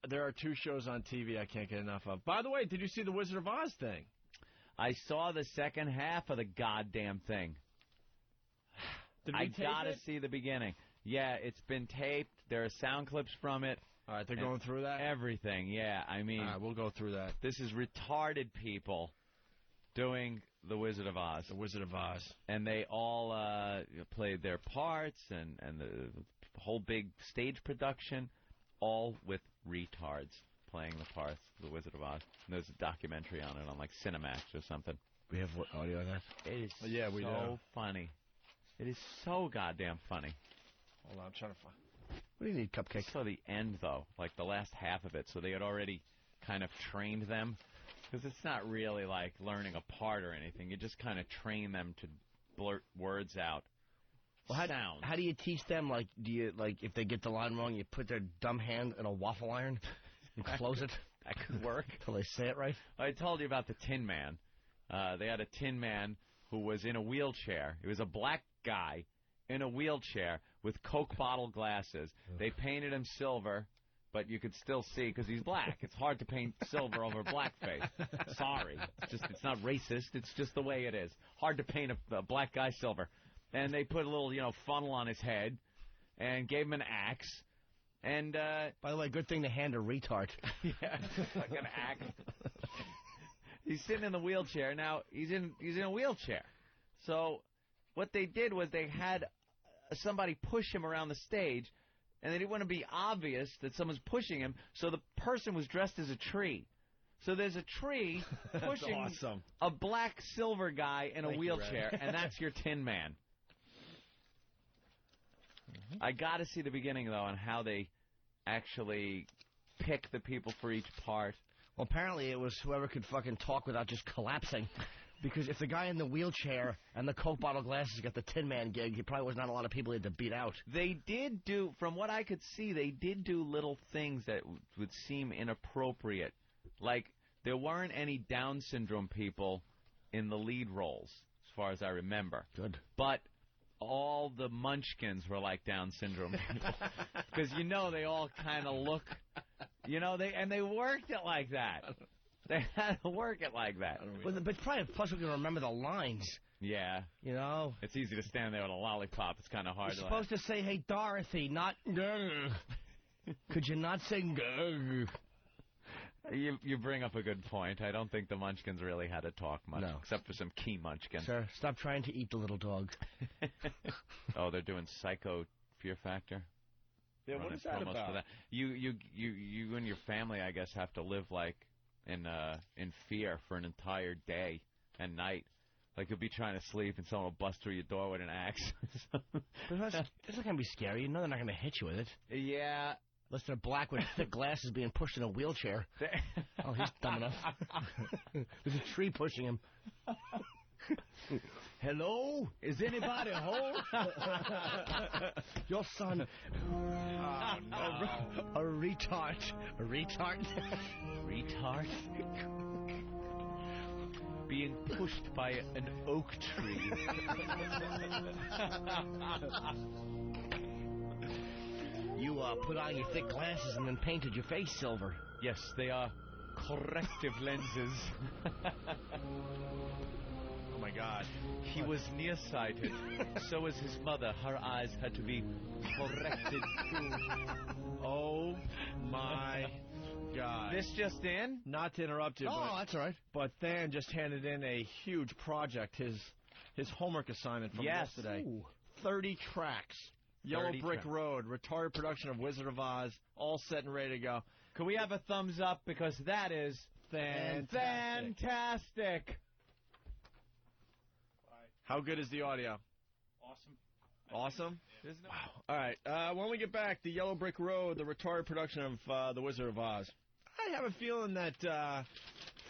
there are 2 shows on TV I can't get enough of. By the way, did you see the Wizard of Oz thing? I saw the second half of the goddamn thing. I gotta see the beginning. Yeah, it's been taped. There are sound clips from it. All right, they're going through that? Everything, yeah. I mean, all right, we'll go through that. This is retarded people doing the Wizard of Oz. The Wizard of Oz. And they all played their parts and the whole big stage production, all with retards playing the parts of the Wizard of Oz. And there's a documentary on it on like Cinemax or something. We have audio of that? It is we so do. funny. It is so goddamn funny. Hold on, I'm trying to find... What do you need, Cupcake? So the end, though, like the last half of it, so they had already kind of trained them. Because it's not really like learning a part or anything. You just kind of train them to blurt words out. Well, how do you teach them? Like, do you, like, if they get the line wrong, you put their dumb hand in a waffle iron and close it? That could work. Till they say it right? I told you about the Tin Man. They had a Tin Man who was in a wheelchair. He was a black guy in a wheelchair with Coke bottle glasses. They painted him silver, but you could still see because he's black. It's hard to paint silver over blackface. Sorry. It's not racist. It's just the way it is. Hard to paint a black guy silver. And they put a little, funnel on his head and gave him an axe. And by the way, good thing to hand a retard. Yeah, like an axe. He's sitting in the wheelchair. Now, he's in a wheelchair. So what they did was they had somebody push him around the stage, and they didn't want to be obvious that someone's pushing him, so the person was dressed as a tree. So there's a tree pushing awesome. A black silver guy in a wheelchair, and that's your Tin Man. I got to see the beginning, though, on how they actually pick the people for each part. Well, apparently it was whoever could fucking talk without just collapsing. Because if the guy in the wheelchair and the Coke bottle glasses got the Tin Man gig, he probably was not a lot of people he had to beat out. They did do, from what I could see, they did do little things that would seem inappropriate. Like, there weren't any Down syndrome people in the lead roles, as far as I remember. Good. But all the Munchkins were like Down syndrome people. Because, they all kind of look, and they worked it like that. They had to work it like that. But probably, plus we can remember the lines. Yeah. It's easy to stand there with a lollipop. It's kind of hard. You're supposed to say, hey, Dorothy, not grr. Could you not say grr? You bring up a good point. I don't think the Munchkins really had to talk much, except for some key Munchkins. Sir, stop trying to eat the little dog. Oh, they're doing Psycho Fear Factor? Yeah, what is that about? For that. You and your family, I guess, have to live like in fear for an entire day and night. Like you'll be trying to sleep and someone will bust through your door with an axe. That's not going to be scary. You know they're not going to hit you with it. Yeah. Unless they're black with thick glasses being pushed in a wheelchair. Oh, he's dumb enough. There's a tree pushing him. Hello? Is anybody home? Your son. Oh, no. A retard. A retard? Retard? Being pushed by an oak tree. You put on your thick glasses and then painted your face silver. Yes, they are corrective lenses. Oh, my God. He was nearsighted. So was his mother. Her eyes had to be corrected, too. Oh, my God. This just in? Not to interrupt you, but that's all right. But Than just handed in a huge project, his homework assignment from yesterday. Ooh. 30 tracks. Yellow Brick Road, retarded production of Wizard of Oz, all set and ready to go. Can we have a thumbs up? Because that is fantastic. How good is the audio? Awesome. Awesome? Yeah. Wow. All right. When we get back, the Yellow Brick Road, the retarded production of The Wizard of Oz. I have a feeling that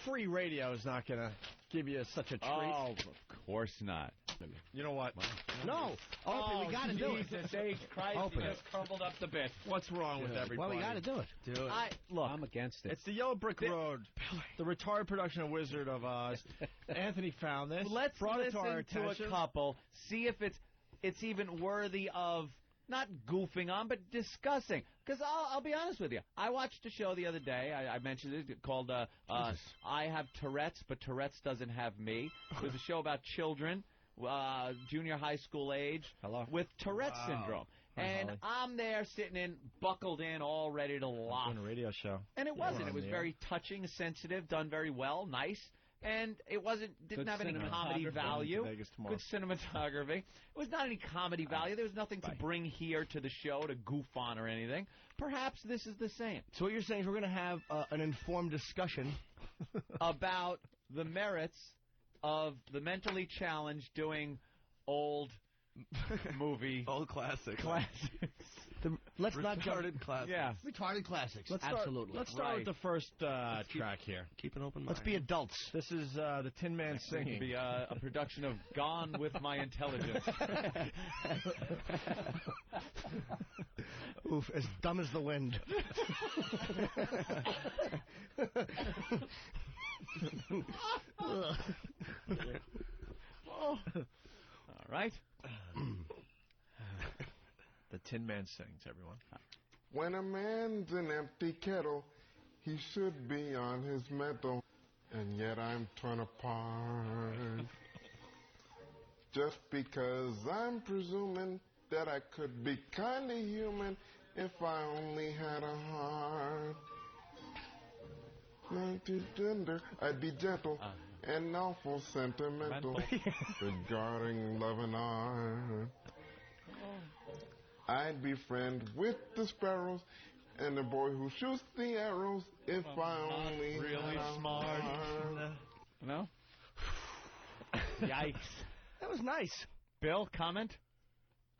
free radio is not going to give you such a treat. Oh, of course not. You know what? No. Opie, we got to do it. Jesus H. Christ, Opie. he just crumbled up the bit. What's wrong with everybody? Well, we got to do it. Do it. Look, I'm against it. It's the Yellow Brick Road, the retarded production of Wizard of Oz. Anthony found this. Let's brought it listen to our to attention. a couple, see if it's even worthy of not goofing on, but discussing. Because I'll be honest with you. I watched a show the other day. I mentioned it called I Have Tourette's, but Tourette's Doesn't Have Me. It was a show about children, junior high school age, with Tourette's syndrome. And I'm there buckled in, all ready to laugh. On a radio show. And it wasn't. It was very touching, sensitive, done very well, nice. And it didn't have any comedy value. Good cinematography. It was not any comedy value. There was nothing to bring here to the show to goof on or anything. Perhaps this is the same. So what you're saying is we're going to have an informed discussion about the merits of the mentally challenged doing old movie. Old classics. Let's not retarded classics. Yeah. Retarded classics. Absolutely. Let's start with the first track here. Keep an open mind. Let's be adults. This is the Tin Man singing. It be a production of Gone with My Intelligence. Oof, as dumb as the wind. All right. The Tin Man sings, everyone. When a man's an empty kettle, he should be on his mettle, and yet I'm torn apart. Just because I'm presuming that I could be kinda human if I only had a heart. Not too tender, I'd be gentle and awful sentimental regarding love and art. I'd be friend with the sparrows and the boy who shoots the arrows if I only really had a smart. heart. No? Yikes. That was nice. Bill, comment?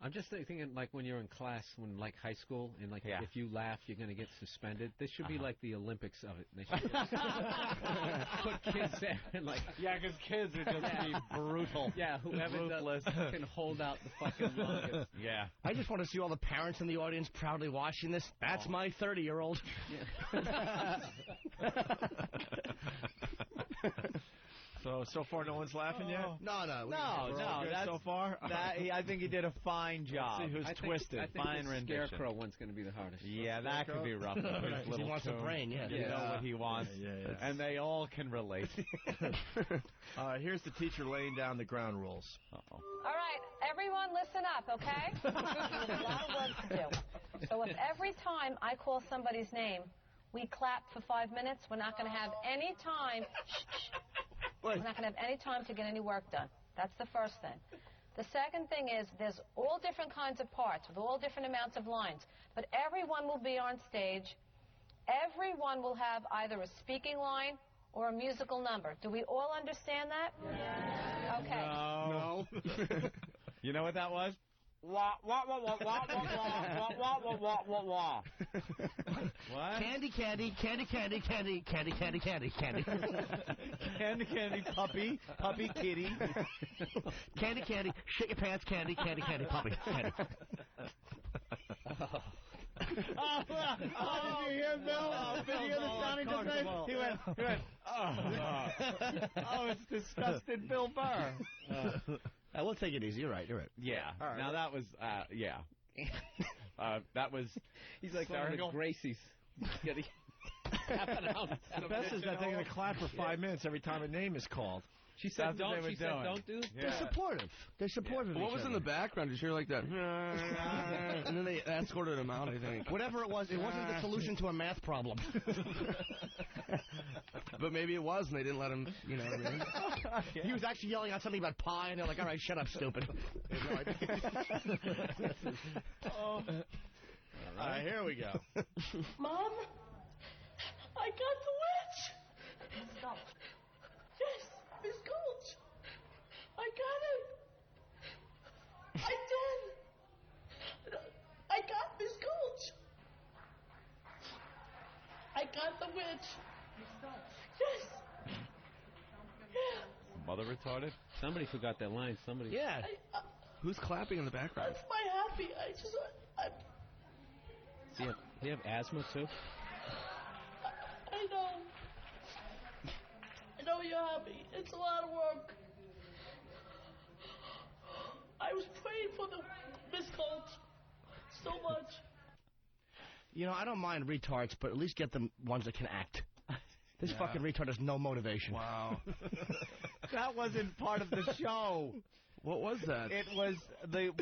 I'm just thinking, like, when you're in class, when, like, high school, and, like, if you laugh, you're going to get suspended. This should be, like, the Olympics of it. They should put kids there and, like... Yeah, because kids are just be brutal. Yeah, whoever can hold out the fucking longest. Yeah. I just want to see all the parents in the audience proudly watching this. That's my 30-year-old. Yeah. So far, no one's laughing yet? No. No. That's so far. I think he did a fine job. Let's see who's twisted. I think Fine the rendition. Scarecrow one's going to be the hardest. Yeah, that could be rough. He wants a brain, yeah. You know what he wants. Yeah. And they all can relate. Here's the teacher laying down the ground rules. Uh-oh. All right, everyone listen up, okay? There's a lot of work to do. So if every time I call somebody's name, we clap for 5 minutes, we're not going to have any time. We're not going to have any time to get any work done. That's the first thing. The second thing is there's all different kinds of parts with all different amounts of lines. But everyone will be on stage. Everyone will have either a speaking line or a musical number. Do we all understand that? Yeah. Okay. No. You know what that was? Wah, wah, wah, wah, wah, wah, wah, wah, wah, wah, wah, wah. What? Candy, candy, candy, candy, candy, candy, candy, candy, candy. Candy, candy, puppy, puppy, kitty. Candy, candy, shit your pants, candy, candy, candy, puppy, candy. Did you hear Bill? Did you hear the sounding just right? He went, oh, it's disgusted Bill Burr. We'll take it easy. You're right. Yeah. Right. Now that was, yeah. That was. He's like one of the Gracies. Getting half an ounce. The best is that they're going to clap for 5 minutes every time a name is called. She said don't. She said don't do. They're supportive. They're supportive. What was in the background? Did you hear like that? And then they escorted him out, I think. Whatever it wasn't the solution to a math problem. But maybe it was, and they didn't let him, you know. Really. He was actually yelling out something about pie, and they're like, all right, shut up, stupid. All right, here we go. Mom, I got the witch. Yes, Miss Gulch. I got it. I did. I got Miss Gulch. I got the witch. Yes. Yeah. Mother retarded? Somebody forgot that line. Somebody. Yeah. Who's clapping in the background? That's my happy. Do you have asthma too? I know. I know you're happy. It's a lot of work. I was praying for the Miss Gulch. so much. You know, I don't mind retards, but at least get them ones that can act. This fucking retard has no motivation. Wow. That wasn't part of the show. What was that? It was the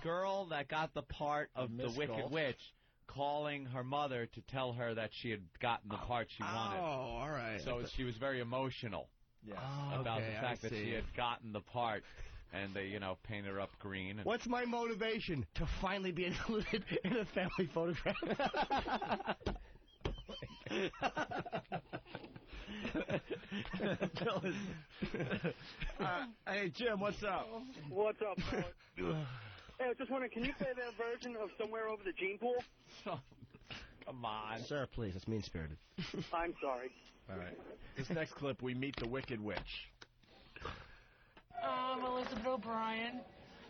girl that got the part of the Wicked Witch calling her mother to tell her that she had gotten the part she wanted. Oh, all right. So she was very emotional about the fact that she had gotten the part. And they, painted her up green. And what's my motivation? To finally be included in a family photograph. Hey, Jim, what's up? What's up, fellas? Hey, I was just wondering, can you play that version of Somewhere Over the Gene Pool? Come on. Sir, please. It's mean-spirited. I'm sorry. All right. This next clip, we meet the Wicked Witch. I'm Elizabeth O'Brien,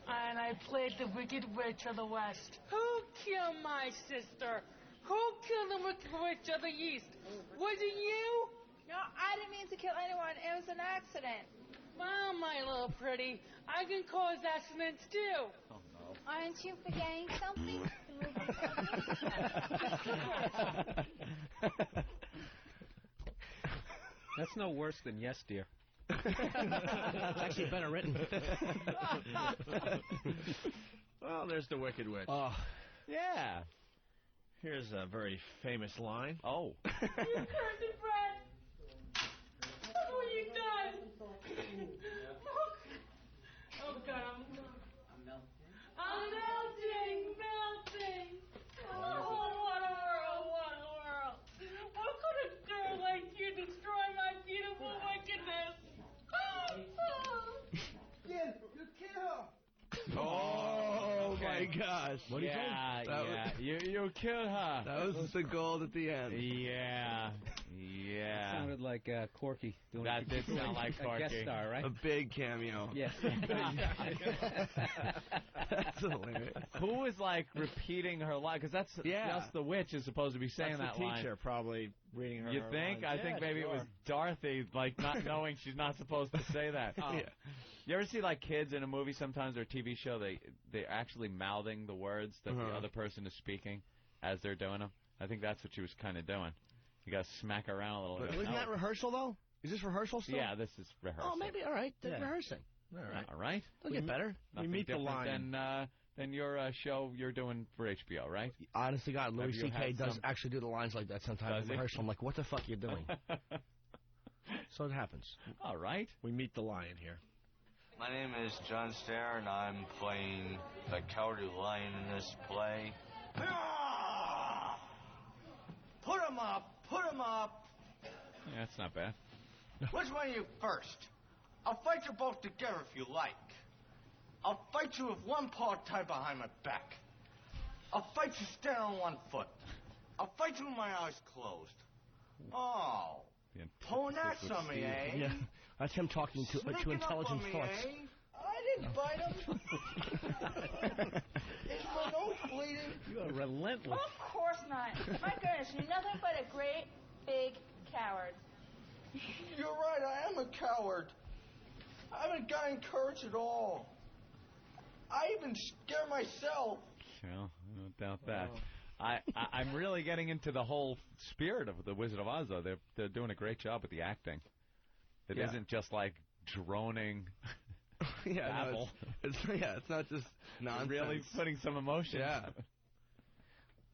and I played the Wicked Witch of the West. Who killed my sister? Who killed the Wicked Witch of the East? Was it you? No, I didn't mean to kill anyone. It was an accident. Well, my little pretty, I can cause accidents too. Oh, no. Aren't you forgetting something? That's no worse than Yes, Dear. Actually better written. Well, there's the Wicked Witch. Oh. Yeah. Here's a very famous line. Oh. You cursed brat! Look what you done! Oh, God, I'm melting! Oh, what a world! How could a girl like you destroy my beautiful wickedness? Oh, my gosh. What do you think? You killed her. That was the gold at the end. Yeah. It sounded like Corky. That did sound like Corky. A guest star, right? A big cameo. Yes. That's hilarious. Who was repeating her line? Because that's just the witch is supposed to be saying that's that the teacher probably reading her. You think? Lines. I think maybe it was Dorothy, not knowing she's not supposed to say that. Yeah. You ever see kids in a movie sometimes or a TV show? They're actually mouthing the words that the other person is speaking as they're doing them. I think that's what she was kind of doing. You got to smack her around a little bit. Wasn't that rehearsal though? Is this rehearsal still? Yeah, this is rehearsal. Oh, maybe all right. They're rehearsing. All right. They'll get better. We meet the line. Than your show you're doing for HBO, right? Honestly, God, Louis C.K. does some... actually do the lines like that sometimes in rehearsal. I'm like, what the fuck are you doing? So it happens. All right. We meet the lion here. My name is John Stair, and I'm playing the Cowardly Lion in this play. Put him up! Put him up! Yeah, that's not bad. Which one of you first? I'll fight you both together if you like. I'll fight you with one paw tied behind my back. I'll fight you standing on one foot. I'll fight you with my eyes closed. Oh. Pulling that on me, eh? Yeah. That's him talking to intelligent me, thoughts. Eh? I didn't bite him. Is my nose bleeding? You are relentless. Of course not. My goodness, you're nothing but a great, big coward. You're right, I am a coward. I haven't got any courage at all. I even scare myself. Well, I don't doubt that. I'm really getting into the whole spirit of the Wizard of Oz, though. They're doing a great job with the acting. It isn't just droning babble. No, it's not just nonsense. Really putting some emotion. Yeah.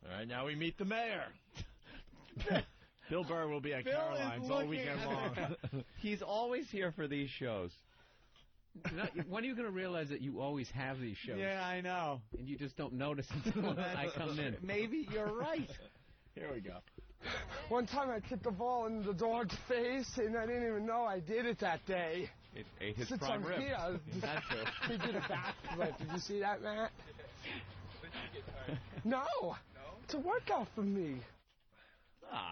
All right, now we meet the mayor. Bill Burr will be at Caroline's all weekend long. He's always here for these shows. When are you going to realize that you always have these shows? Yeah, I know. And you just don't notice until I come in. Maybe you're right. Here we go. One time I kicked the ball in the dog's face, and I didn't even know I did it that day. It ate his Since prime I'm rib. here, he did a backflip. Did you see that, Matt? No. It's a workout for me.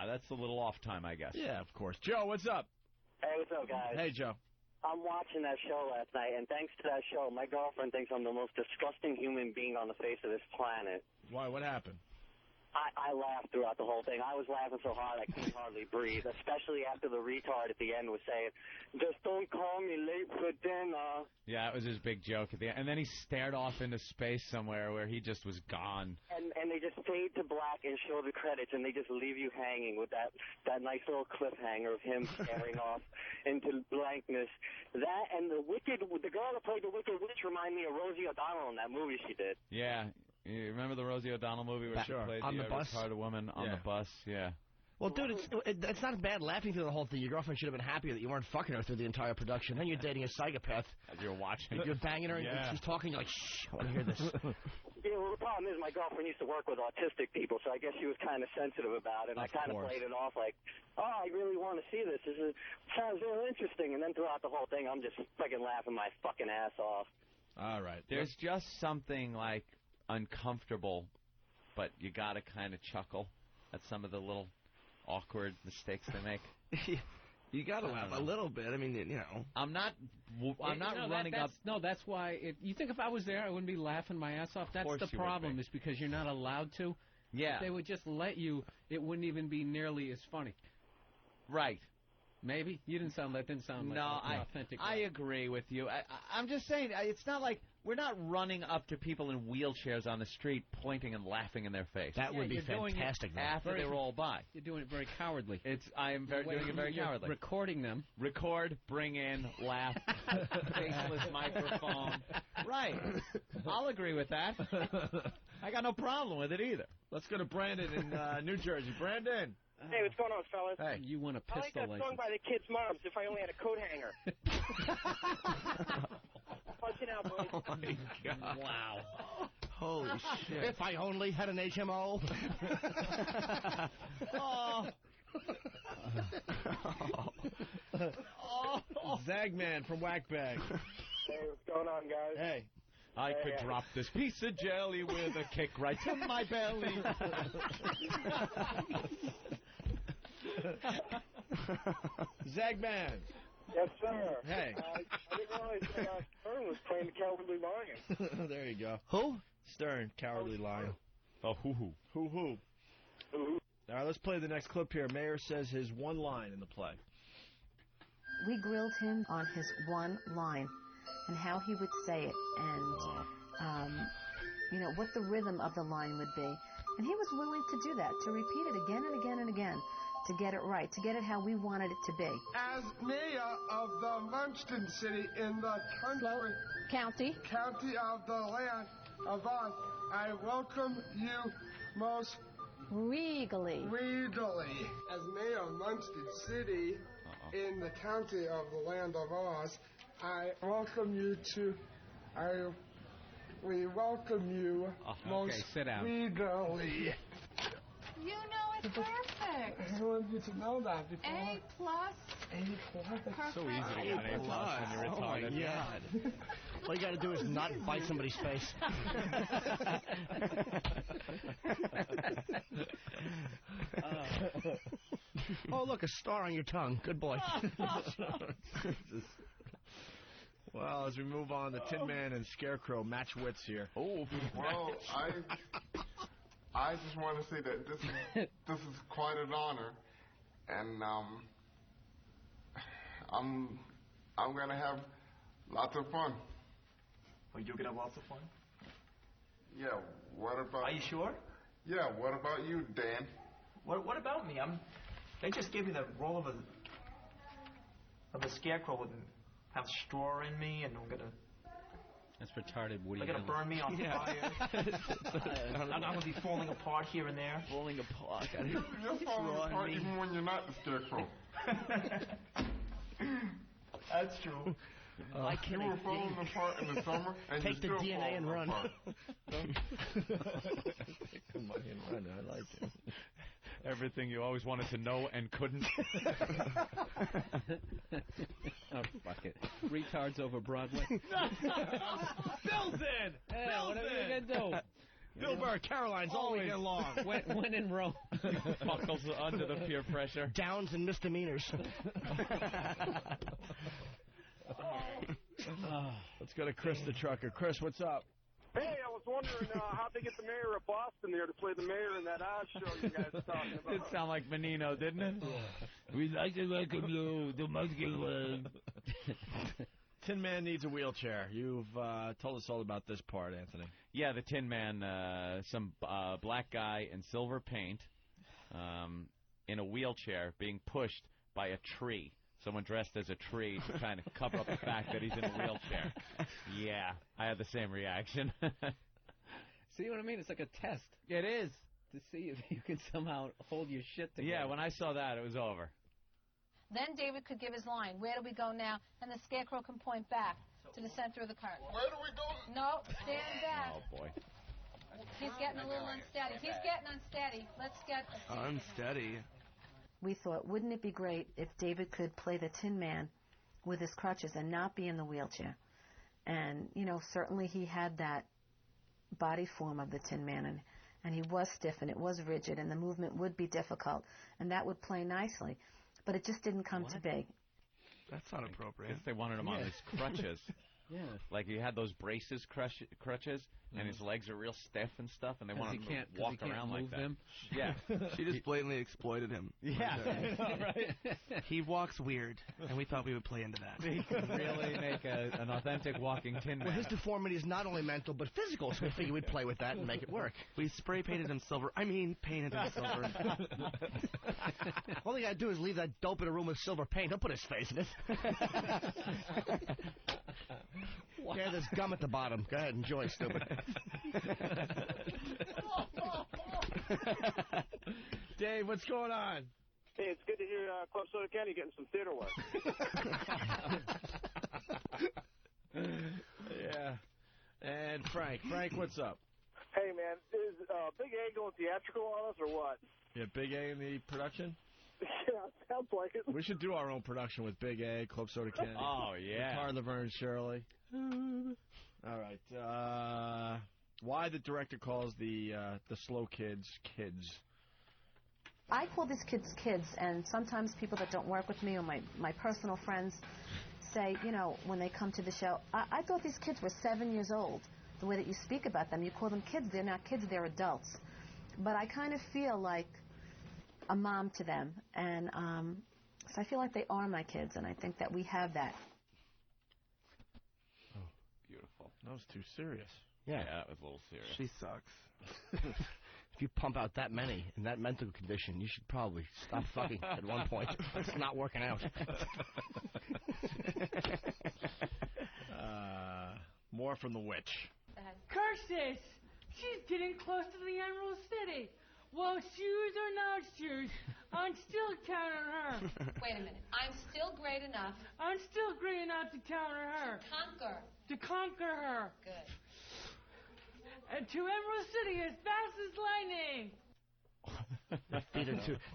That's a little off time, I guess. Yeah, of course. Joe, what's up? Hey, what's up, guys? Hey, Joe. I'm watching that show last night, and thanks to that show, my girlfriend thinks I'm the most disgusting human being on the face of this planet. Why? What happened? I laughed throughout the whole thing. I was laughing so hard I couldn't hardly breathe, especially after the retard at the end was saying, "Just don't call me late for dinner." Yeah, that was his big joke at the end. And then he stared off into space somewhere where he just was gone. And they just fade to black and show the credits, and they just leave you hanging with that nice little cliffhanger of him staring off into blankness. That and the girl that played the Wicked Witch reminded me of Rosie O'Donnell in that movie she did. Yeah. You remember the Rosie O'Donnell movie where she played the retarded woman on the bus? Yeah. Well, dude, it's not bad laughing through the whole thing. Your girlfriend should have been happy that you weren't fucking her through the entire production. Then you're dating a psychopath. As you're watching. You're banging her, and she's talking, you're like, shh, I want to hear this. Yeah, well, the problem is my girlfriend used to work with autistic people, so I guess she was kind of sensitive about it. And I kind of played it off like, oh, I really want to see this. Sounds real interesting. And then throughout the whole thing, I'm just fucking laughing my fucking ass off. All right. There's just something, like, uncomfortable, but you got to kind of chuckle at some of the little awkward mistakes they make. You got to laugh a little bit. I mean, you know. I'm not running up. No, that's why. You think if I was there, I wouldn't be laughing my ass off? That's the problem, is because you're not allowed to. Yeah. If they would just let you, it wouldn't even be nearly as funny. Right. Maybe? You didn't sound like authentic. I agree with you. I'm just saying, it's not like we're not running up to people in wheelchairs on the street pointing and laughing in their face. That would be fantastic. After they roll by. You're doing it very cowardly. I am doing it very cowardly. Recording them. Record, bring in, laugh, faceless microphone. Right. I'll agree with that. I got no problem with it either. Let's go to Brandon in New Jersey. Brandon. Hey, what's going on, fellas? Hey. You want a pistol I like that license. song by the Kids' Moms, If I Only Had a Coat Hanger. Punch it out, boys. Oh, my God. Wow. Holy shit. If I only had an HMO. Zagman from Whackbag. Hey, what's going on, guys? Hey. I could drop this piece of jelly with a kick right to my belly. Zagman. Yes, sir. Hey. I didn't realize that Stern was playing the Cowardly Lion. There you go. Who? Stern, Cowardly Lion. Oh, hoo-hoo. Hoo-hoo. All right, let's play the next clip here. Mayor says his one line in the play. We grilled him on his one line and how he would say it and, you know, what the rhythm of the line would be. And he was willing to do that, to repeat it again and again and again, to get it right, to get it how we wanted it to be. As mayor of the Munchkin City in the County of the land of Oz, I welcome you most regally. As mayor of Munchkin City in the county of the land of Oz, I welcome you to... We welcome you most sit down. regally. You know it's perfect. I wanted you to know that before. A+. So easy to get an A+ when you're retarded. Oh, my God. All you got to do is not bite somebody's face. Oh, look, a star on your tongue. Good boy. Well, as we move on, the Tin Man and Scarecrow match wits here. Oh, well, I just want to say that this is quite an honor, and I'm gonna have lots of fun. Oh, you're gonna have lots of fun? Yeah. What about? Are you sure? Yeah. What about you, Dan? What about me? They just gave me the role of a scarecrow and have straw in me, and I'm gonna. That's retarded, Woody. They're gonna burn me on fire. I'm gonna be falling apart here and there. Falling apart. You're falling apart even when you're not the Scarecrow. That's true. You were falling apart in the summer, and Take the you're still DNA and run. Take the money and run. I like it. Everything you always wanted to know and couldn't. Oh, fuck it. Retards over Broadway. Bill's in! Hey, Bill's what are you in! going to do? Bill Burr, Caroline's all weekend long. When in Rome. Buckles under the peer pressure. Downs and misdemeanors. Let's go to Chris the trucker. Chris, what's up? Hey, I was wondering how they get the mayor of Boston there to play the mayor in that Oz show you guys were talking about. Did sound like Menino, didn't it? Yeah. We'd like to welcome you to Muskie. Tin Man needs a wheelchair. You've told us all about this part, Anthony. Yeah, the Tin Man, some black guy in silver paint in a wheelchair being pushed by a tree. Someone dressed as a tree to kind of cover up the fact that he's in a wheelchair. Yeah, I had the same reaction. See what I mean? It's like a test. It is. To see if you can somehow hold your shit together. Yeah, when I saw that, it was over. Then David could give his line. Where do we go now? And the Scarecrow can point back to the center of the curtain. Where do we go? No, stand back. Oh, boy. He's getting a little unsteady. He's getting unsteady. Let's get... Unsteady. We thought, wouldn't it be great if David could play the Tin Man with his crutches and not be in the wheelchair? And, you know, certainly he had that body form of the Tin Man, and he was stiff, and it was rigid, and the movement would be difficult, and that would play nicely. But it just didn't come to be. That's not appropriate. I guess they wanted him on his crutches. Yeah. Like he had those braces crutches, and his legs are real stiff and stuff, and they wanted him to walk around like that. Them. Yeah. She just blatantly exploited him. Yeah. Right. He walks weird, and we thought we would play into that. He could really make an authentic walking Tin Man. Well, his deformity is not only mental, but physical, so we figured we'd play with that and make it work. We spray painted him silver. I mean, painted him silver. All you gotta do is leave that dope in a room with silver paint. He'll put his face in it. Wow. Yeah, there's gum at the bottom. Go ahead, enjoy, stupid. Dave, what's going on? Hey, it's good to hear Club Soda Candy getting some theater work. Yeah. And Frank, what's up? Hey, man, is Big A going theatrical on us or what? Yeah, Big A in the production? Yeah, sounds like it. We should do our own production with Big A, Club Soda Candy. Oh, yeah. Tar Laverne, Shirley. All right. Why the director calls the slow kids kids? I call these kids kids, and sometimes people that don't work with me or my personal friends say, you know, when they come to the show, I thought these kids were 7 years old. The way that you speak about them, you call them kids. They're not kids, they're adults. But I kind of feel like a mom to them, and so I feel like they are my kids, and I think that we have that. Oh, beautiful. That was too serious. Yeah, that was a little serious. She sucks. If you pump out that many in that mental condition, you should probably stop fucking at one point. It's not working out. More from the witch. Curse this! She's getting close to the Emerald City. Well, shoes or no shoes, I'm still counting her. Wait a minute. I'm still great enough. I'm still great enough to counter her. To conquer her. Good. And to Emerald City as fast as lightning.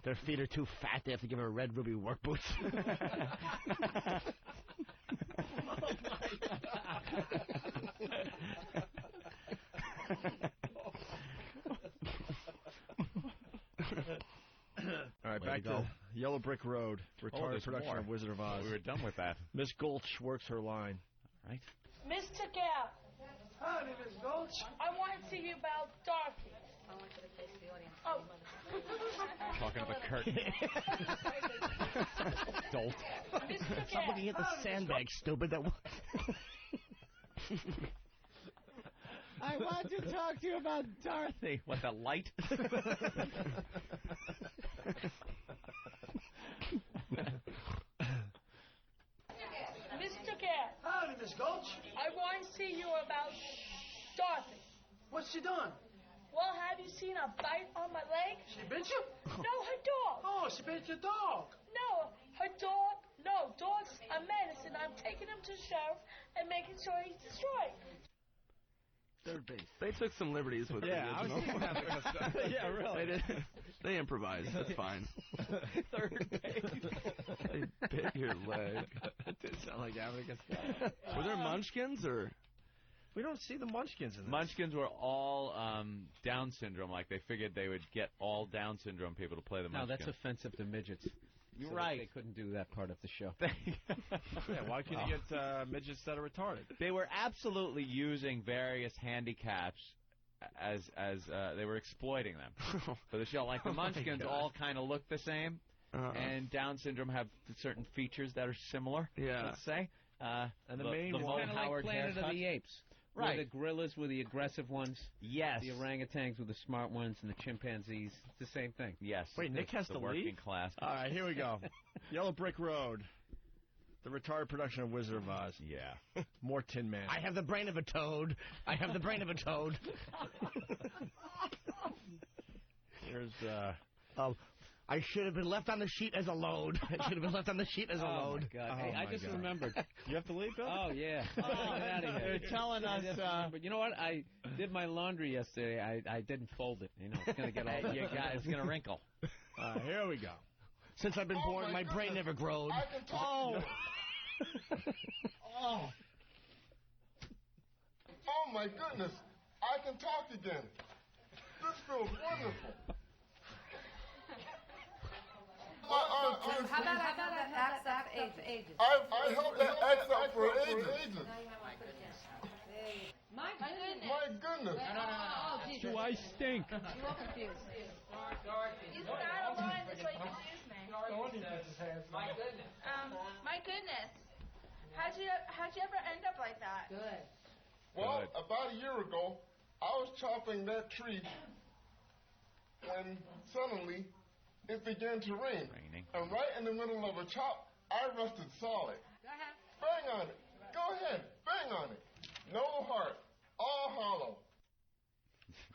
Their feet are too fat. They have to give her red ruby work boots. Oh, All right, back to Yellow Brick Road, retarded production of Wizard of Oz. We were done with that. Miss Gulch works her line. All right. Mr. Gap. Howdy, Miss Gulch. I want to see you about Dorothy. I want you to face the audience. Oh. Talking about the curtain. Dolt. Stop looking at the sandbag, stupid. That. I want to talk to you about Dorothy. What, the light? Mr. Cat. Howdy, Miss Gulch. I want to see you about Dorothy. What's she done? Well, have you seen a bite on my leg? She bit you? No, her dog. Oh, she bit your dog. No, her dog. No, dogs are medicine. I'm taking him to the sheriff and making sure he's destroyed. Third base. They took some liberties with the original. Yeah, really. They improvised. That's fine. Third base. They bit your leg. It did sound like having a style. Were there munchkins or? We don't see the munchkins in this. Munchkins were all Down syndrome. Like they figured they would get all Down syndrome people to play the No, munchkins. that's offensive to midgets. So Right. They couldn't do that part of the show. Yeah, why couldn't you get midgets that are retarded? They were absolutely using various handicaps as they were exploiting them for the show. Like the Munchkins all kind of look the same, and Down syndrome have certain features that are similar. Yeah. Let's say. And the main Mo one, kind of Howard like Planet haircut. of the Apes. Right. Where the gorillas were the aggressive ones. Yes. The orangutans were the smart ones, and the chimpanzees. It's the same thing. Yes. Wait, Nick has the to working leave? class. All right, here we go. Yellow Brick Road. The retarded production of Wizard of Oz. Yeah. More Tin Man. I have the brain of a toad. I have the brain of a toad. Here's, I should have been left on the sheet as a load. I should have been left on the sheet as a load. Oh, my God. Hey, I just remembered. You have to leave, Bill? Oh, yeah. Get out of here. They're telling us... But you know what? I did my laundry yesterday. I didn't fold it. You know, it's going to get all... it's going to wrinkle. Here we go. Since I've been born, my brain never growed. I can talk. Oh, my goodness. I can talk again. This feels wonderful. How about X up for ages? I held that X up for ages. My goodness. My goodness. Oh, Jesus. Do I stink? You all confused. You start a line this way, confuse me. My goodness. My goodness. How'd you ever end up like that? Good. Well, about a year ago, I was chopping that tree when suddenly it began to rain. Raining. And right in the middle of a chop, I rested solid. Go ahead. Bang on it. Go ahead. Bang on it. No heart. All hollow.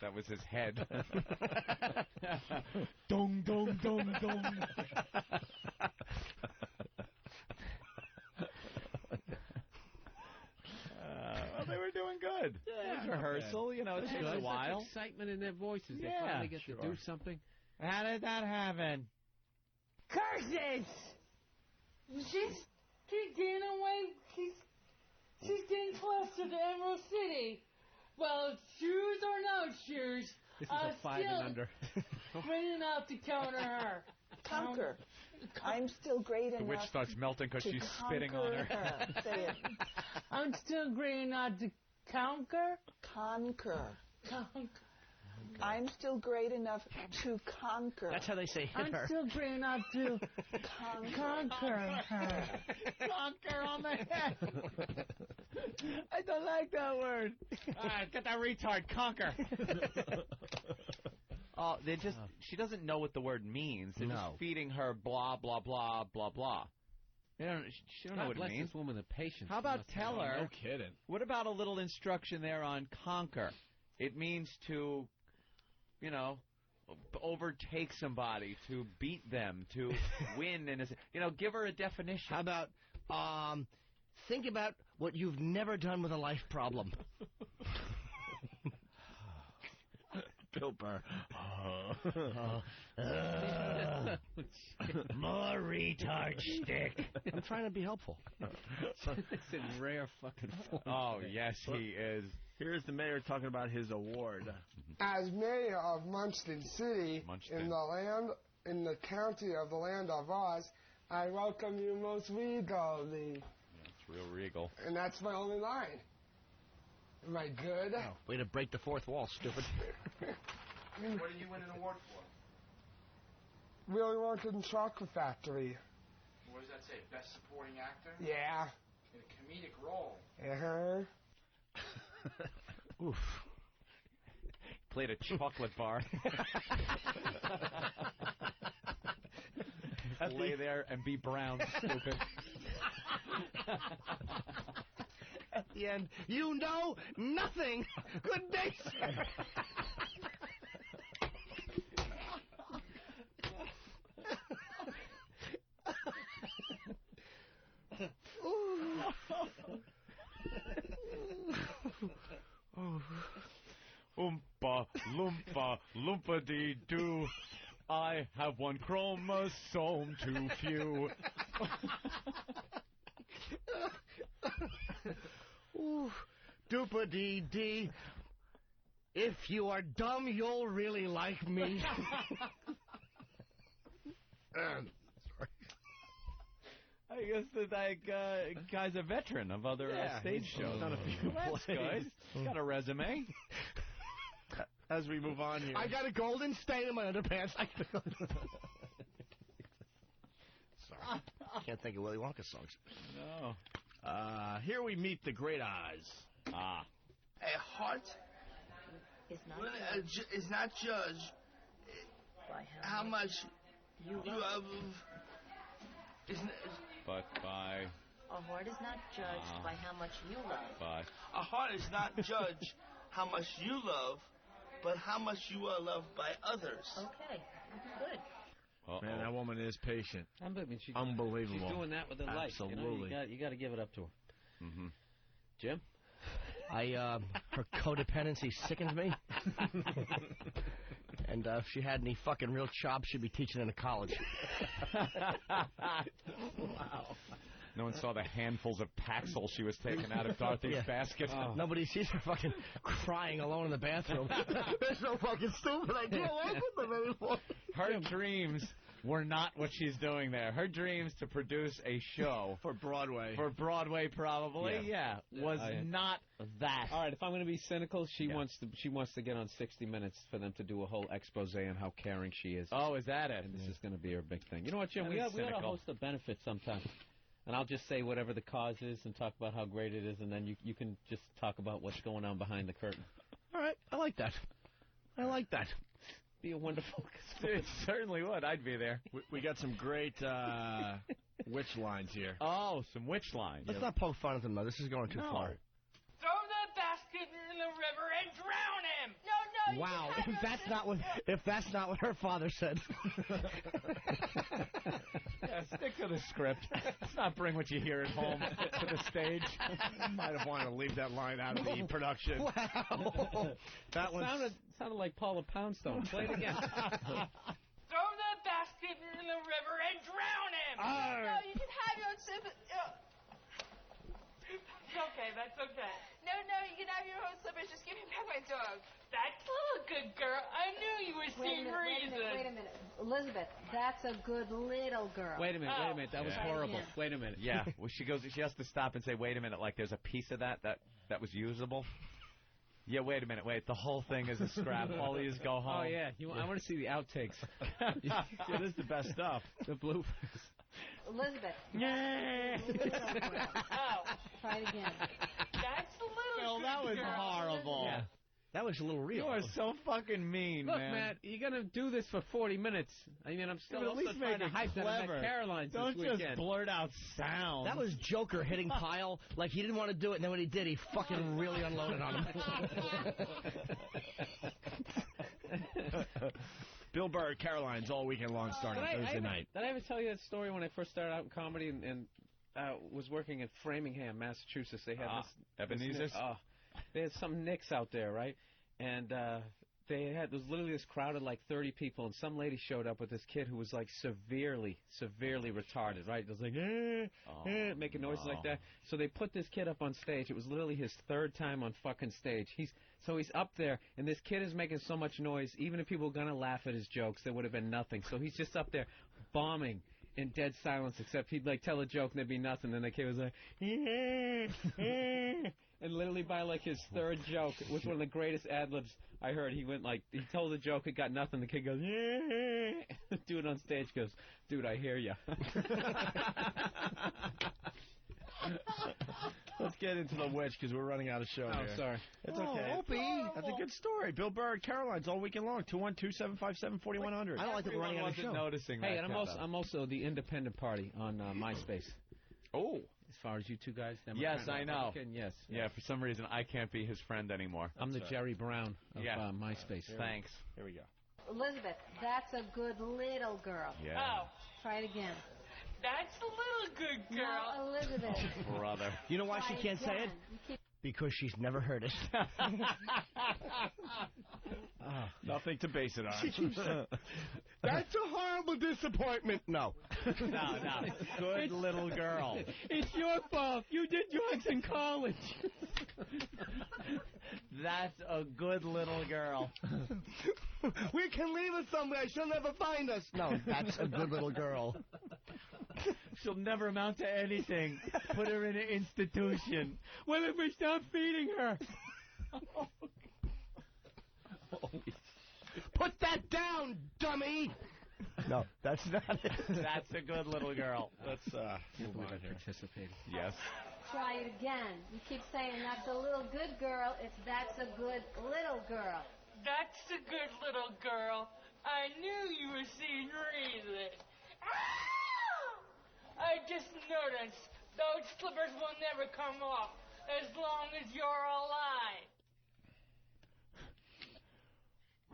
That was his head. Dong, dong, dong, dong. Well, they were doing good. Yeah, rehearsal, you know, it takes a while. Excitement in their voices. They Yeah, finally get to do something. How did that happen? Curses! She's getting away. She's getting close to the Emerald City. Well, shoes or no shoes, This is a 5 and under. Great enough to counter her. Conquer. I'm still great The enough. witch starts melting because to she's spitting on her. conquer Say it. I'm still great enough to conquer. Conquer. Conquer. I'm still great enough to conquer. That's how they say hit I'm her. still great enough to conquer her. Conquer on the head. I don't like that word. All right, get that retard. Conquer. Oh, she doesn't know what the word means. They're just feeding her blah, blah, blah, blah, blah. She don't know what it means. This woman the patience. How about tell her? No kidding. What about a little instruction there on conquer? It means to, you know, overtake somebody, to beat them, to win. Give her a definition. How about, think about what you've never done with a life problem. Bill Burr. More retard shtick. I'm trying to be helpful. It's in rare fucking form. Oh, yes, he is. Here's the mayor talking about his award. As mayor of Munchkin City, in the county of the land of Oz, I welcome you most regally. It's real regal. And that's my only line. Am I good? Oh, way to break the fourth wall, stupid. What did you win an award for? Willy Wonka and Chocolate Factory. What does that say? Best supporting actor? Yeah. In a comedic role. Oof. Played a chocolate bar. Lay there and be brown, stupid. At the end, you know nothing. Good day, sir. Oompa, loompa, loompa-dee-doo. I have one chromosome too few. Ooh, doopa-dee-dee. If you are dumb, you'll really like me. Sorry. I guess that guy's a veteran of other stage shows. Done a few That's plays. good. He's got a resume. As we move on here. I got a golden stain in my underpants. Sorry. Can't think of Willy Wonka songs. No. Here we meet the Great Oz. A heart is not judged by how much you love. But by... A heart is not judged by how much you love. By... A heart is not judged how much you love, but how much you are loved by others. Okay, good. Man, that woman is patient. She's Unbelievable. She's doing that with her life. Absolutely. You got to give it up to her. Mm-hmm. Jim? Her codependency sickens me. And if she had any fucking real chops, she'd be teaching in a college. Wow. No one saw the handfuls of Paxil she was taking out of Dorothy's basket. Oh. Nobody sees her fucking crying alone in the bathroom. They're so fucking stupid. I can't work with them anymore. Her dreams were not what she's doing there. Her dreams to produce a show for Broadway. For Broadway, probably, was not that. All right, if I'm going to be cynical, she wants to get on 60 Minutes for them to do a whole expose on how caring she is. Oh, is that it? And this is going to be her big thing. You know what, Jim? We ought to cynical. host a benefit sometime. And I'll just say whatever the cause is and talk about how great it is, and then you can just talk about what's going on behind the curtain. All right, I like that. Be a wonderful... It certainly would. I'd be there. We got some great witch lines here. Oh, some witch lines. Let's not poke fun at them, though. This is going too far. Throw the basket in the river and drown him. No. Wow, if that's not what her father said. Stick to the script. Let's not bring what you hear at home to the stage. Might have wanted to leave that line out of the production. Wow. That sounded like Paula Poundstone. Play it again. Throw the basket in the river and drown him. No, you can have your own slippers. That's okay. No, you can have your own slippers. Just give me back my dog. That's a good girl. I knew you were seeing reason. Wait a minute. Elizabeth, that's a good little girl. Wait a minute. That was horrible. Again. Wait a minute. Yeah. Well, she has to stop and say, wait a minute, like there's a piece of that was usable. Yeah, wait a minute. Wait, the whole thing is a scrap. All these go home. Oh, yeah. I want to see the outtakes. It is the best stuff. The bloopers. Elizabeth. Yeah. Try it again. That's a little Phil, that was girl. horrible. Yeah. That was a little real. You are so fucking mean, Look, man. Matt, you're going to do this for 40 minutes. I mean, I'm still at least also make trying to it hype that I'm clever. at Caroline's Don't this just weekend. blurt out sound. That was Joker hitting Pyle like he didn't want to do it, and then when he did, he fucking really unloaded on him. Bill Burr at Caroline's all weekend long starting Thursday night. Did I ever tell you that story when I first started out in comedy and was working at Framingham, Massachusetts? They had Ebenezer's? They had some nicks out there, right? And there was literally this crowd of like 30 people, and some lady showed up with this kid who was like severely retarded, right? It was like, making noises like that. So they put this kid up on stage. It was literally his third time on fucking stage. He's up there, and this kid is making so much noise, even if people were going to laugh at his jokes, there would have been nothing. So he's just up there bombing in dead silence, except he'd like tell a joke and there'd be nothing. And the kid was like, and literally by like his third joke, it was one of the greatest ad-libs I heard. He went like, he told the joke, it got nothing. The kid goes, dude on stage goes, dude, I hear ya. Let's get into the witch because we're running out of show here. Oh, sorry. It's okay. Opie. That's a good story. Bill Burr at Caroline's all weekend long. 212-757-4100. I don't like that we're running out of show. Noticing Hey, that, and I'm also the independent party on MySpace. Oh. As far as you two guys. Yes, I know. Yes. Yeah, for some reason, I can't be his friend anymore. I'm the Jerry Brown of MySpace. Thanks. Here we go. Elizabeth, that's a good little girl. Yeah. Try it again. That's a little good girl. No, Elizabeth. Brother. You know why she can't say it? Because she's never heard it. Nothing to base it on. That's a horrible disappointment. No. No. Good little girl. It's your fault. You did drugs in college. That's a good little girl. We can leave her somewhere. She'll never find us. No, that's a good little girl. She'll never amount to anything. Put her in an institution. What if we stop feeding her? Put that down, dummy! No, that's not it. That's a good little girl. Let's move on here. Participated. Yes. Try it again. You keep saying that's a little good girl. It's that's a good little girl. That's a good little girl. I knew you were seeing reason. I just noticed those slippers will never come off as long as you're alive.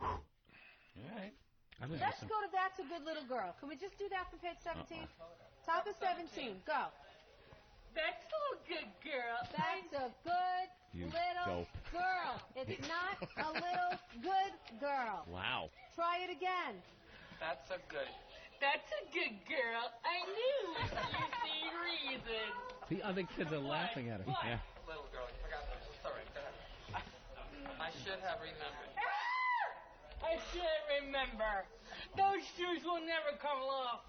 All right. Let's go to That's a Good Little Girl. Can we just do that from page 17? Top of 17. Go. That's a good girl. That's a good little girl. It's not a little good girl. Wow. Try it again. That's a good girl. I knew you see reason. The other kids are laughing at her. What? Yeah. Little girl, you forgot that. It's all right. Go ahead. I should have remembered. I should remember. Those shoes will never come off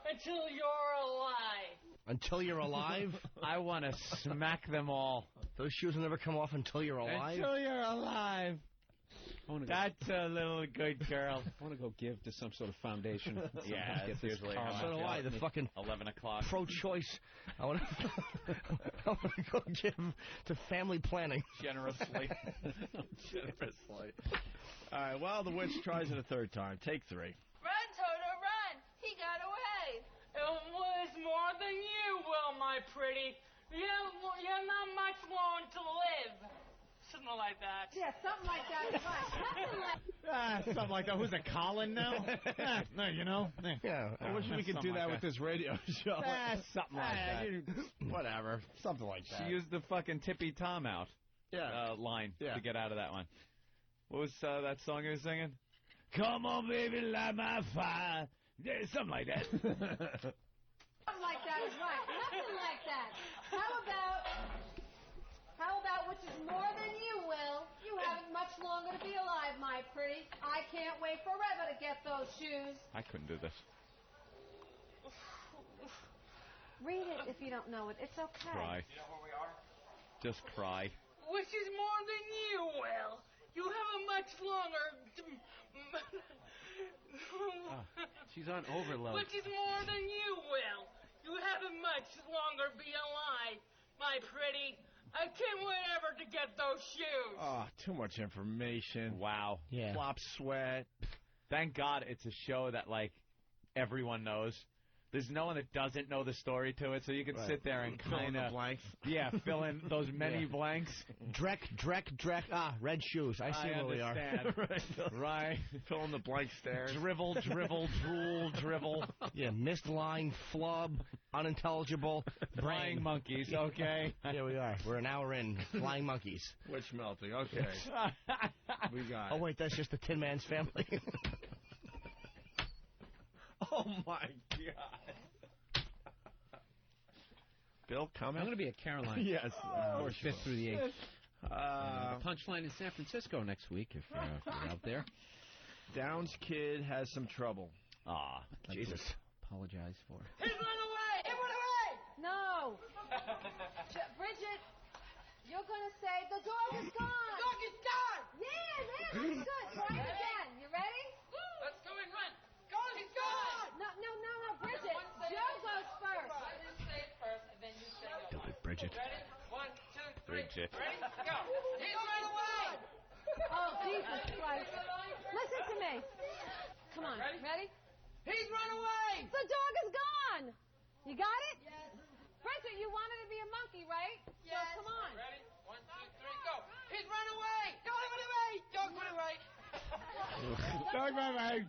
until you're alive. Until you're alive? I want to smack them all. Those shoes will never come off until you're alive? Until you're alive. That's a little good girl. I want to go give to some sort of foundation. Yeah, Get that's this usually karma. So do I. The fucking 11 o'clock. pro-choice. I want to go give to family planning. Generously. Generously. All right, well, the witch tries it a third time. Take 3. Run, Toto, run. He got away. It was more than you will, my pretty. You're not much long to live. Something like that. Yeah, something like that is right. Something like that. Who's a Colin now? No, you know. Yeah. I wish we could do that with this radio show. Something like that. Whatever. Something like that. She used the fucking Tippy Tom out line to get out of that one. What was that song you were singing? Come on, baby, light my fire. Yeah, something like that. Something like that is right. Nothing like that. How about which is more than you will? You haven't much longer to be alive, my pretty. I can't wait forever to get those shoes. I couldn't do this. Read it if you don't know it. It's okay. Cry. You know where we are? Just cry. Which is more than you will. You have a much longer... She's on overload. Which is more than you will. You haven't much longer be alive, my pretty. I can't wait ever to get those shoes. Oh, too much information. Wow. Yeah. Flop sweat. Thank God it's a show that, like, everyone knows. There's no one that doesn't know the story to it, so you can sit there and fill in kind the of... blanks. Yeah, fill in those many blanks. Drek. Ah, red shoes. I see where we are. Right. Fill in the blank stairs. Drivel, drool, drivel. Yeah, missed line, flub, unintelligible, Flying brain. monkeys, okay. Here we are. We're an hour in. Flying monkeys. Witch melting. Okay. We got it. Oh, wait, that's just the Tin Man's family. Oh, my God. Bill, comment? I'm going to be at Caroline. Yes. Or 5th through the 8th. Punchline in San Francisco next week if you're out there. Down's kid has some trouble. Aw, Jesus. Apologize for. He run away! He run away! No. Bridget, you're going to say the dog is gone. The dog is gone! Yeah, that's good. Try it again. You ready? Let's go and run. Gone, he's gone! No, Bridget. Joe goes first. I just say it first, and then you say go. Stupid Bridget. Ready? 1, 2, 3. Bridget. Ready? Go. He's run away! Oh, Jesus Christ. Listen to me. Come on. Ready? He's run away! The dog is gone. You got it? Yes. Bridget, you wanted to be a monkey, right? Yes. So come on. Ready? 1, 2, 3, go. He's run away! Dog went away! Dog went away! Dog ran away.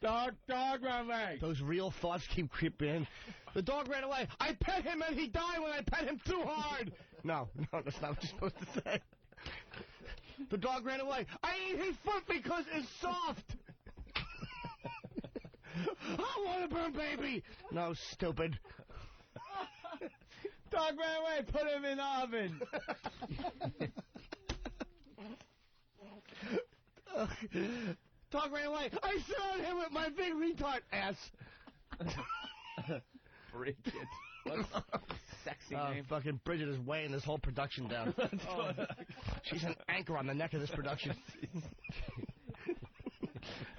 Dog ran away. Those real thoughts keep creeping in. The dog ran away. I pet him and he died when I pet him too hard. No, that's not what you're supposed to say. The dog ran away. I ate his foot because it's soft. I want to burn baby. No, stupid. Dog ran away. Put him in the oven. Dog ran away. I saw him with my big retard ass. Bridget. What sexy name. Fucking Bridget is weighing this whole production down. She's an anchor on the neck of this production.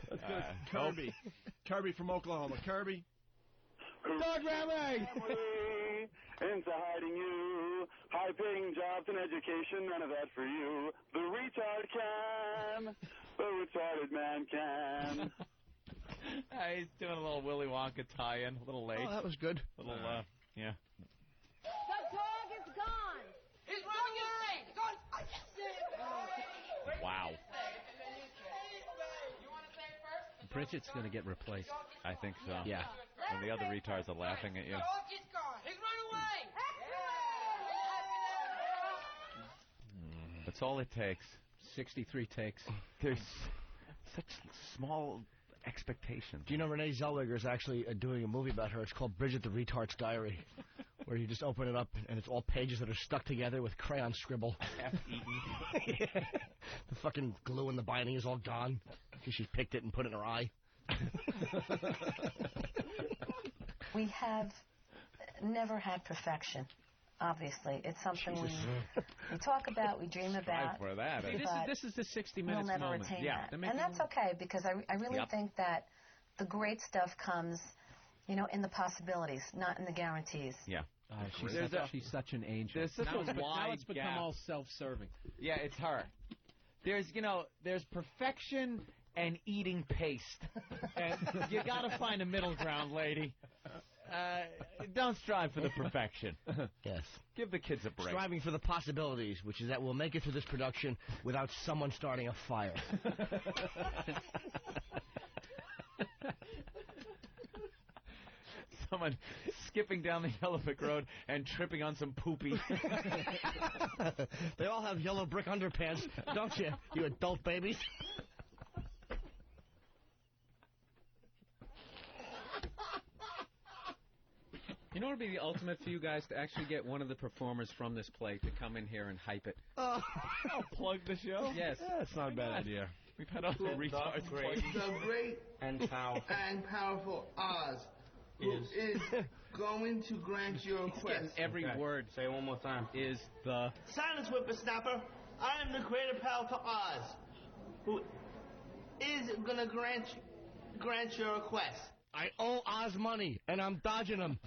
Let's go. Kirby. Kirby from Oklahoma. Kirby. Dog Rally! Into hiding you. High-paying jobs and education, none of that for you. The retard can. The retarded man can. He's doing a little Willy Wonka tie-in, a little late. Oh, that was good. A little, yeah. The dog is gone. He's running away. Wow. Bridget's going to get replaced. I think so. Yeah. And the other retards are laughing at you. The dog is gone. He's run away. That's all it takes. 63 takes. There's such small expectations. Do you know Renee Zellweger is actually doing a movie about her? It's called Bridget the Retard's Diary, where you just open it up and it's all pages that are stuck together with crayon scribble. Half-eaten. The fucking glue in the binding is all gone because she picked it and put it in her eye. We have never had perfection. Obviously, it's something we talk about, we dream about. For that. See, this is the 60 minutes we'll never moment. attain Yeah. that. And that's okay, because I really think that the great stuff comes, in the possibilities, not in the guarantees. Yeah. She's such an angel. There's such a wide now it's become gap. all self-serving. Yeah, it's her. There's perfection and eating paste. And you got to find a middle ground, lady. Don't strive for the perfection. Yes. Give the kids a break. Striving for the possibilities, which is that we'll make it through this production without someone starting a fire. Someone skipping down the Yellow Brick Road and tripping on some poopy. They all have yellow brick underpants, don't you, you adult babies? You know what would be the ultimate for you guys to actually get one of the performers from this play to come in here and hype it? I'll plug the show? Yes. Yeah, it's not a bad idea. We've had other retards play. The great and powerful Oz is going to grant your request. Every word. Say it one more time. Is the... Silence, whippersnapper. I am the great and powerful Oz, who is going to grant your request. I owe Oz money, and I'm dodging him.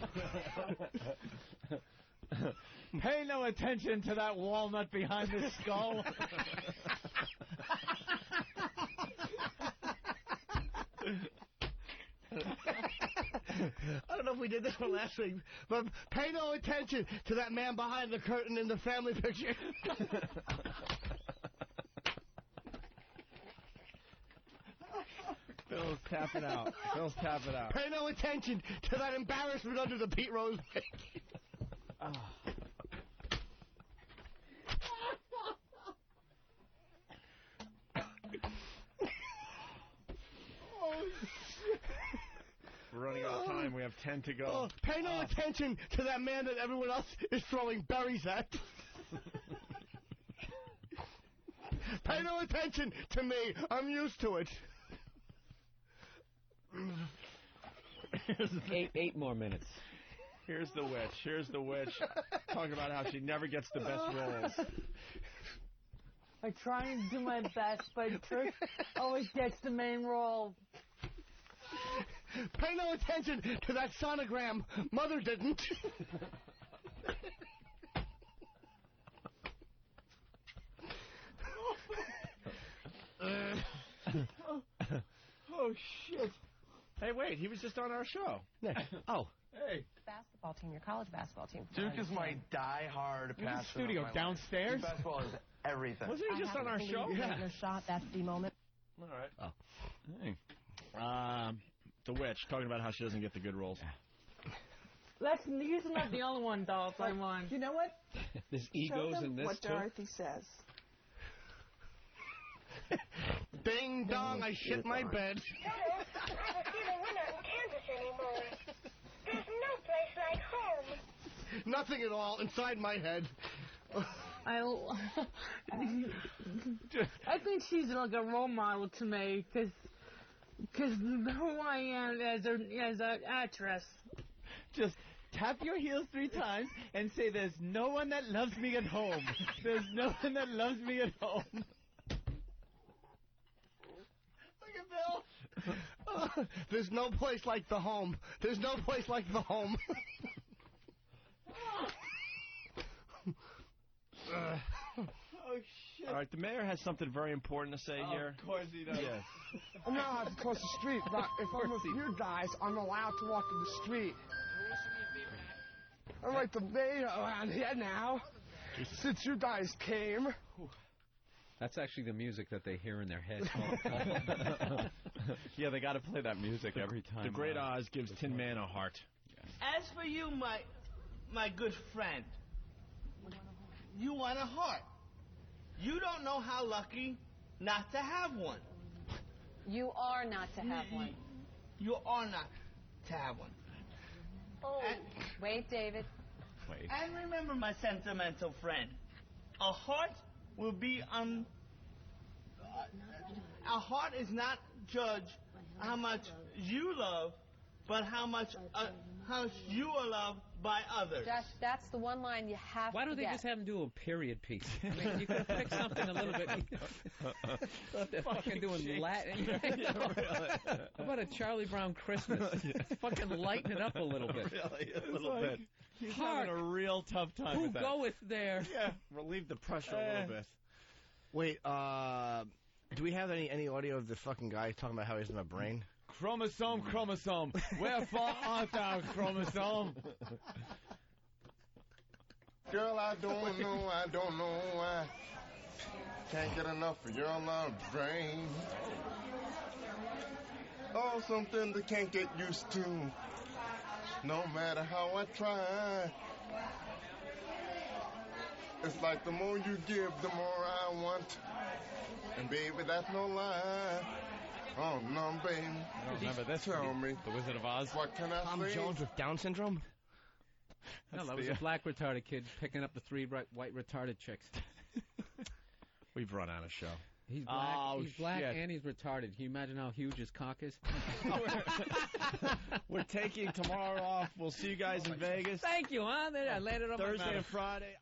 Pay no attention to that walnut behind the skull. I don't know if we did this one last week, but pay no attention to that man behind the curtain in the family picture. Phil's tapping out. Phil's tapping out. Pay no attention to that embarrassment under the Pete Rose wig. We're running out of time. We have 10 to go. Oh, pay no attention to that man that everyone else is throwing berries at. Pay no attention to me. I'm used to it. 8 more minutes. Here's the witch. Here's the witch. Talking about how she never gets the best roles. I try and do my best, but Trish always gets the main role. Pay no attention to that sonogram. Mother didn't. Oh, shit. Hey, wait. He was just on our show. Oh. Hey. Basketball team, your college basketball team. Duke is my die-hard passion. Studio downstairs? Basketball is everything. Wasn't he just on our show? Yeah. Your shot, that's the moment. All right. Oh. Hey. The witch, talking about how she doesn't get the good roles. He's not the only one, dolls. I want. You know what? There's Show egos them in this, what too. Dorothy says. Ding dong, I shit my bed. I have a feeling we're not in Kansas anymore. There's no place like home. Nothing at all inside my head. I think she's like a role model to me, because who I am as an actress. Just Tap your heels 3 times and say, "There's no one that loves me at home. There's no one that loves me at home." Look at Bill. There's no place like the home. There's no place like the home. Oh, shit. All right, the mayor has something very important to say here. Of course he does. Yes. I'm not allowed to cross the street, but if I'm with you guys, I'm allowed to walk in the street. I'm like the mayor around here now, since you guys came. That's actually the music that they hear in their head. Yeah, they got to play that music every time. The Great Oz gives Tin Man a heart. As for you, my good friend, you want a heart. You don't know how lucky not to have one. You are not to have one. You are not to have one. Oh. Wait, David. Wait. And remember, my sentimental friend, a heart will be a heart is not judged how much you love, but how much you are loved by others. That's the one line you have Why to don't they get. just have them do a period piece? I mean, you could have picked something a little bit. They're fucking doing Latin. How about a Charlie Brown Christmas? Fucking lighten it up a little bit. Really, a little bit. He's Heart. having a real tough time Who with that. goeth there? Yeah, relieve the pressure a little bit. Wait, do we have any audio of the fucking guy talking about how he doesn't have a brain? Chromosome, chromosome. Wherefore art thou, chromosome? Girl, I don't know why. Can't get enough of your love brain. Oh, something that can't get used to. No matter how I try. It's like the more you give, the more I want. And baby, that's no lie. Oh, no, baby. I don't remember this. Tell me. The Wizard of Oz. What can I Tom say? Jones with Down syndrome? No, that was a black retarded kid picking up the 3 white retarded chicks. We've run out of show. He's black, Oh, he's black shit. and he's retarded. Can you imagine how huge his cock is? We're taking tomorrow off. We'll see you guys in Vegas. Thank you, huh? I landed on my Thursday medal. and Friday.